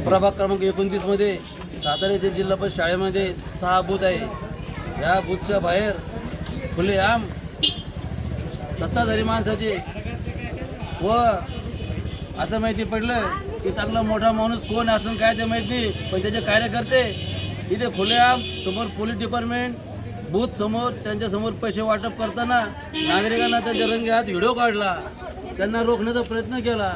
प्रभाग क्रमांक 29 मध्ये सातारा येथील जिल्हा परिषद शाळेमध्ये 6 बूथ आहे। या बूथच्या बाहेर खुलेआम सत्ताधारी माणसाचे व असं माहिती पडलं की चांगला मोठा माणूस कोण असून काय ते माहीत नाही, पण त्याचे कार्यकर्ते इथे खुलेआम समोर पोलीस डिपार्टमेंट बूथ समोर त्यांच्यासमोर पैसे वाटप करताना नागरिकांना त्यांच्या रंगे हात व्हिडिओ काढला, त्यांना रोखण्याचा प्रयत्न केला।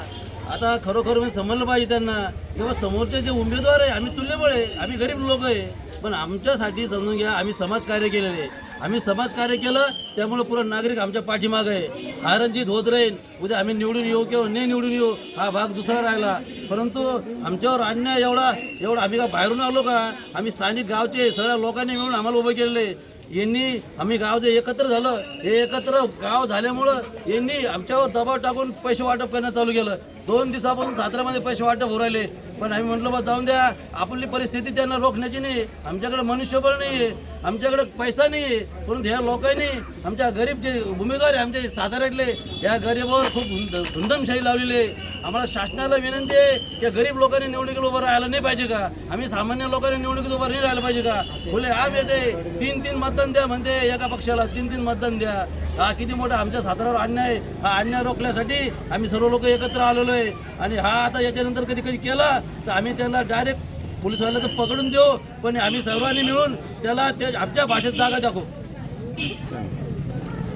आता खरोखर मी समजलं पाहिजे त्यांना किंवा समोरचे जे उमेदवार आहे आम्ही तुल्यबळ आहे, आम्ही गरीब लोक आहे, पण आमच्यासाठी समजून घ्या आम्ही समाजकार्य केलेले आहे। आम्ही समाजकार्य केलं त्यामुळे पुरा नागरिक आमच्या पाठीमागे आहे। हारंजीत होत राहील, उद्या आम्ही निवडून येऊ किंवा नाही निवडून येऊ हा भाग दुसरा राहिला, परंतु आमच्यावर अन्याय एवढा आम्ही का बाहेरून आलो का? आम्ही स्थानिक गावचे सगळ्या लोकांनी मिळून आम्हाला उभं केलेले यांनी, आम्ही गाव जे एकत्र झालं हे एकत्र गाव झाल्यामुळं यांनी आमच्यावर दबाव टाकून पैसे वाटप करणं चालू केलं। 2 दिवसापासून साताऱ्यामध्ये पैसे वाटप होऊ राहिले, पण आम्ही म्हटलं बा जाऊन द्या, आपली परिस्थिती त्यांना रोखण्याची नाही, आमच्याकडे मनुष्यबळ नाही आहे, आमच्याकडे पैसा नाही आहे, परंतु ह्या लोकांनी आमच्या गरीब जे उमेदवार आहे आमच्या साताऱ्यातले या गरीबावर खूप धुंदमशाही लावलेली आहे। आम्हाला शासनाला विनंती आहे की गरीब लोकांनी निवडणुकीला उभं राहायला नाही पाहिजे का? आम्ही सामान्य लोकांनी निवडणुकीत उभं नाही राहायला पाहिजे का? खुले आम येते 3-3 मतदान द्या म्हणते, एका पक्षाला 3-3 मतदान द्या। हा किती मोठा आमच्या साताऱ्यावर अन्याय, हा अन्याय रोखण्यासाठी आम्ही सर्व लोक एकत्र आलेलो आहे। आणि हा आता याच्यानंतर कधी केला तर आम्ही त्याला डायरेक्ट पोलिसवाल्याला तर पकडून देऊ, पण आम्ही सर्वांनी मिळून त्याला ते आमच्या भाषेत जागा दाखवू।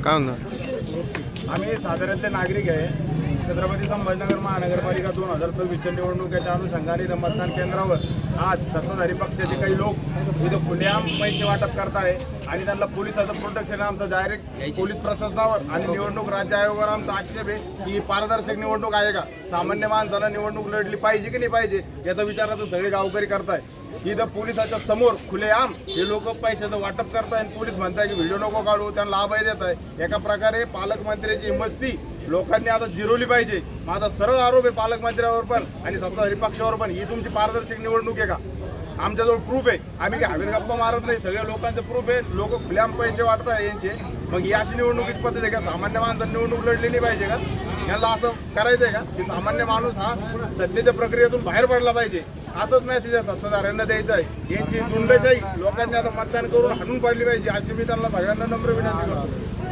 काय म्हणणार? आम्ही साताऱ्यातले नागरिक आहे। छत्रपती संभाजीनगर महानगरपालिका 2026च्या निवडणुकीच्या अनुषंगाने मतदान केंद्रावर आज सत्ताधारी पक्षाचे काही लोक इथं खुलेआम पैसे वाटप करत आहे आणि त्यांना पोलिसाचं प्रोटेक्शन आमचं डायरेक्ट पोलीस प्रशासनावर आणि निवडणूक राज्य आयोगावर आमचा आक्षेप आहे की पारदर्शक निवडणूक आहे का? सामान्य माणसाला निवडणूक लढली पाहिजे की नाही पाहिजे याचा विचार आता सगळे गावकरी करताय। इथं पोलिसाच्या समोर खुलेआम हे लोक पैशाचं वाटप करताय आणि पोलीस म्हणताय की व्हिडिओ नको काढू, त्यांना अभय देत आहे। एका प्रकारे पालकमंत्र्याची मस्ती लोकांनी आता जिरवली पाहिजे। माझा सरळ आरोप आहे पालकमंत्र्यावर पण आणि सत्ताधारी पक्षावर पण, ही तुमची पारदर्शक निवडणूक आहे का? आमच्याजवळ प्रूफ आहे, आम्ही काही हवेत गप्पा मारत नाही, सगळ्या लोकांचं प्रूफ आहे। लोक खुलेआम पैसे वाटताय यांचे, मग ही अशी निवडणुकीची पद्धत आहे का? सामान्य माणसाने निवडणूक लढली नाही पाहिजे का? यांना असं करायचंय का की सामान्य माणूस हा सत्तेच्या प्रक्रियेतून बाहेर पडला पाहिजे? असंच मेसेज आहे सत्ताधाऱ्यांना द्यायचा आहे। यांची गुंडशाही लोकांनी आता मतदान करून हाणून पाडली पाहिजे अशी मी त्यांना सगळ्यांना नम्र विनंती करतो।